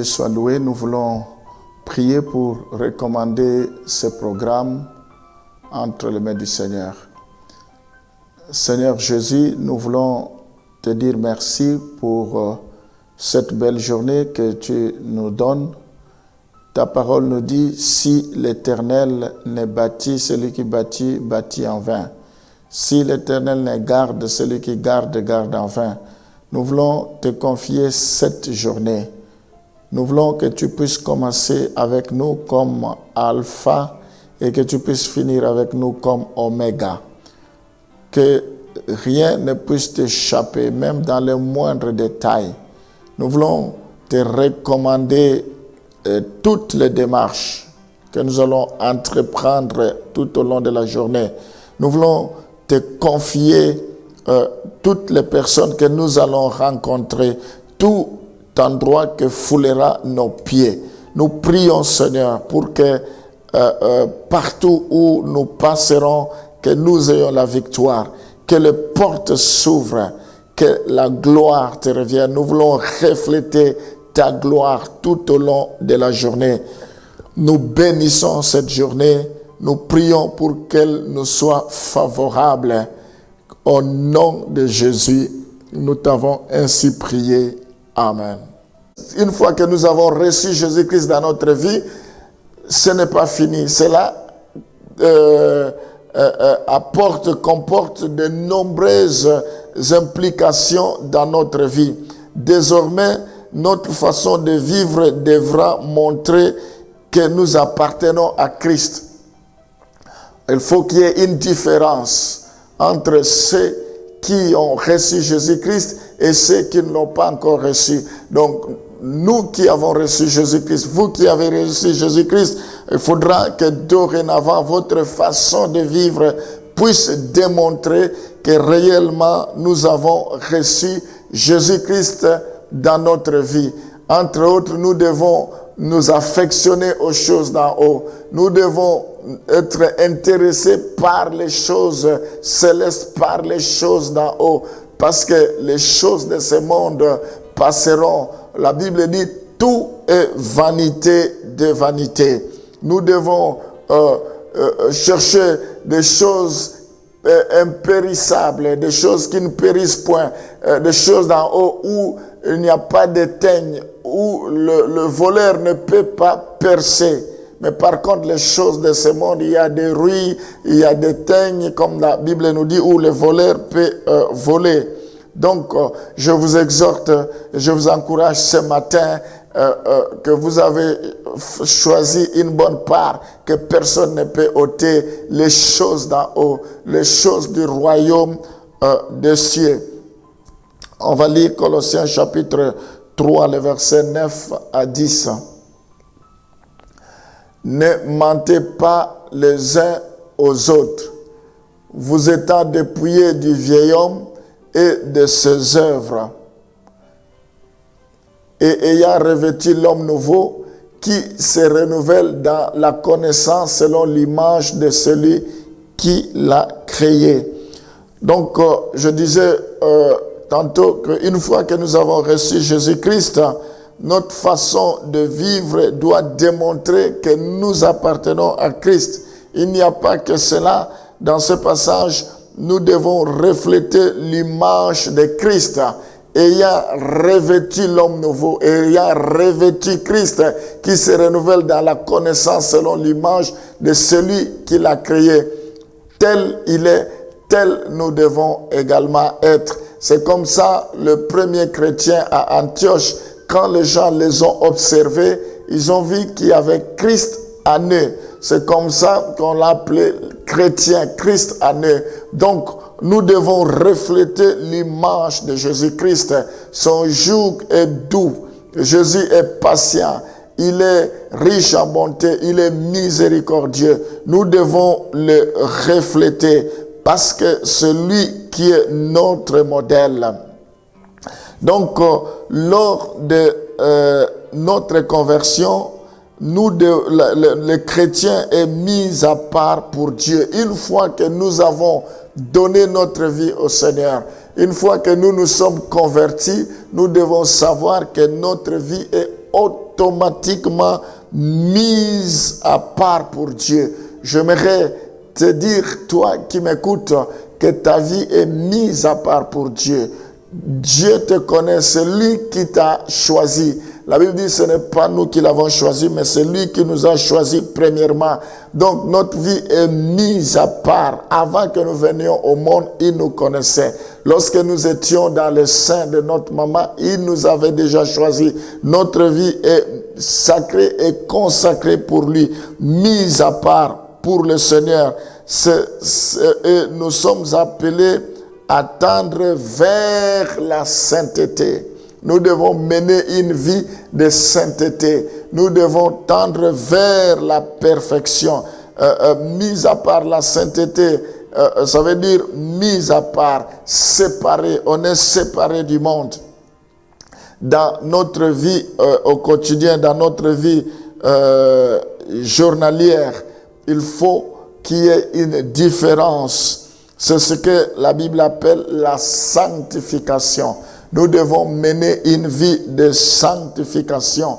Dieu soit loué. Nous voulons prier pour recommander ce programme entre les mains du Seigneur. Seigneur Jésus, nous voulons te dire merci pour cette belle journée que tu nous donnes. Ta parole nous dit, si l'Éternel ne bâtit, celui qui bâtit, bâtit en vain. Si l'Éternel ne garde, celui qui garde, garde en vain. Nous voulons te confier cette journée. Nous voulons que tu puisses commencer avec nous comme Alpha et que tu puisses finir avec nous comme Oméga. Que rien ne puisse t'échapper, même dans les moindres détails. Nous voulons te recommander toutes les démarches que nous allons entreprendre tout au long de la journée. Nous voulons te confier toutes les personnes que nous allons rencontrer, tout endroit que foulera nos pieds. Nous prions, Seigneur, pour que partout où nous passerons, que nous ayons la victoire, que les portes s'ouvrent, que la gloire te revienne. Nous voulons refléter ta gloire tout au long de la journée. Nous bénissons cette journée. Nous prions pour qu'elle nous soit favorable. Au nom de Jésus, nous t'avons ainsi prié. Amen. Une fois que nous avons reçu Jésus-Christ dans notre vie, ce n'est pas fini. Cela comporte de nombreuses implications dans notre vie. Désormais, notre façon de vivre devra montrer que nous appartenons à Christ. Il faut qu'il y ait une différence entre ceux qui ont reçu Jésus-Christ et ceux qui ne l'ont pas encore reçu. Donc, nous qui avons reçu Jésus-Christ, vous qui avez reçu Jésus-Christ, il faudra que dorénavant votre façon de vivre puisse démontrer que réellement nous avons reçu Jésus-Christ dans notre vie. Entre autres, nous devons nous affectionner aux choses d'en haut. Nous devons être intéressés par les choses célestes, par les choses d'en haut. Parce que les choses de ce monde passeront. La Bible dit, tout est vanité de vanité. Nous devons chercher des choses impérissables, des choses qui ne périssent point, des choses d'en haut où il n'y a pas de teigne, où le voleur ne peut pas percer. Mais par contre, les choses de ce monde, il y a des ruines, il y a des teignes, comme la Bible nous dit, où le voleur peut voler. Donc, je vous exhorte, je vous encourage ce matin que vous avez choisi une bonne part, que personne ne peut ôter les choses d'en haut, les choses du royaume des cieux. On va lire Colossiens chapitre 3, les versets 9 à 10. Ne mentez pas les uns aux autres, vous étant dépouillés du vieil homme et de ses œuvres, et ayant revêtu l'homme nouveau qui se renouvelle dans la connaissance selon l'image de celui qui l'a créé. Donc, je disais tantôt qu'une fois que nous avons reçu Jésus-Christ, notre façon de vivre doit démontrer que nous appartenons à Christ. Il n'y a pas que cela. Dans ce passage, nous devons refléter l'image de Christ, ayant revêtu l'homme nouveau, ayant revêtu Christ qui se renouvelle dans la connaissance selon l'image de celui qui l'a créé. Tel il est, tel nous devons également être. C'est comme ça le premier chrétien à Antioche, quand les gens les ont observés, ils ont vu qu'il y avait Christ en eux. C'est comme ça qu'on l'a appelé chrétien, Christ en eux. Donc, nous devons refléter l'image de Jésus-Christ. Son joug est doux. Jésus est patient. Il est riche en bonté. Il est miséricordieux. Nous devons le refléter parce que c'est lui qui est notre modèle. Donc, lors de notre conversion, le chrétien est mis à part pour Dieu. Une fois que nous avons donné notre vie au Seigneur, une fois que nous nous sommes convertis, nous devons savoir que notre vie est automatiquement mise à part pour Dieu. J'aimerais te dire, toi qui m'écoutes, que ta vie est mise à part pour Dieu. Dieu te connaît, c'est lui qui t'a choisi. La Bible dit, ce n'est pas nous qui l'avons choisi, mais c'est lui qui nous a choisi premièrement. Donc, notre vie est mise à part. Avant que nous venions au monde, il nous connaissait. Lorsque nous étions dans le sein de notre maman, il nous avait déjà choisi. Notre vie est sacrée et consacrée pour lui, mise à part pour le Seigneur. Et nous sommes appelés à tendre vers la sainteté. Nous devons mener une vie de sainteté. Nous devons tendre vers la perfection. Mise à part la sainteté, ça veut dire mise à part, séparé. On est séparé du monde. Dans notre vie au quotidien, dans notre vie journalière, il faut qu'il y ait une différence. C'est ce que la Bible appelle la sanctification. Nous devons mener une vie de sanctification.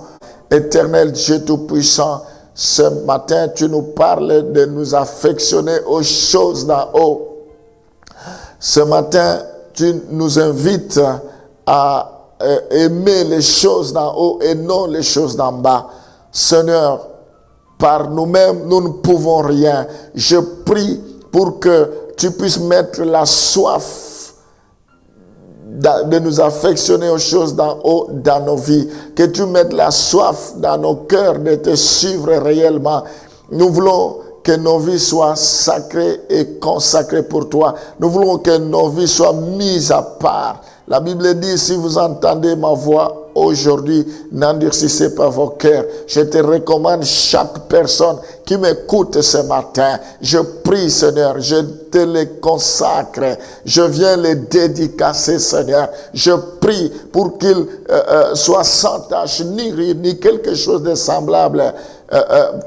Éternel Dieu Tout-Puissant, ce matin, tu nous parles de nous affectionner aux choses d'en haut. Ce matin, tu nous invites à aimer les choses d'en haut et non les choses d'en bas. Seigneur, par nous-mêmes, nous ne pouvons rien. Je prie pour que tu puisses mettre la soif de nous affectionner aux choses d'en haut dans nos vies. Que tu mettes la soif dans nos cœurs de te suivre réellement. Nous voulons que nos vies soient sacrées et consacrées pour toi. Nous voulons que nos vies soient mises à part. La Bible dit, si vous entendez ma voix aujourd'hui, n'endurcissez pas vos cœurs. Je te recommande chaque personne qui m'écoute ce matin. Je prie, Seigneur, je te les consacre. Je viens les dédicacer, Seigneur. Je prie pour qu'ils soient sans tache, ni rire, ni quelque chose de semblable.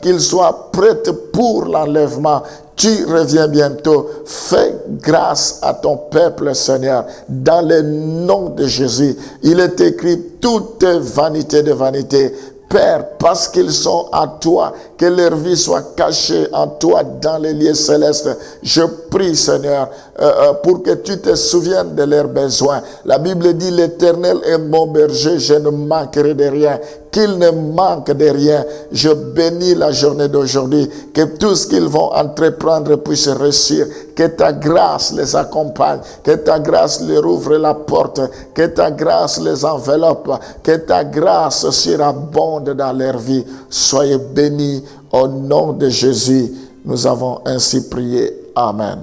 Qu'ils soient prêts pour l'enlèvement. Tu reviens bientôt. Fais grâce à ton peuple, Seigneur, dans le nom de Jésus. Il est écrit, toute vanité de vanité. Père, parce qu'ils sont à toi, que leur vie soit cachée en toi dans les lieux célestes. Je prie, Seigneur, pour que tu te souviennes de leurs besoins. La Bible dit, l'Éternel est mon berger, je ne manquerai de rien. Qu'ils ne manquent de rien. Je bénis la journée d'aujourd'hui. Que tout ce qu'ils vont entreprendre puisse réussir. Que ta grâce les accompagne. Que ta grâce leur ouvre la porte. Que ta grâce les enveloppe. Que ta grâce surabonde dans leur vie. Soyez bénis au nom de Jésus. Nous avons ainsi prié. Amen.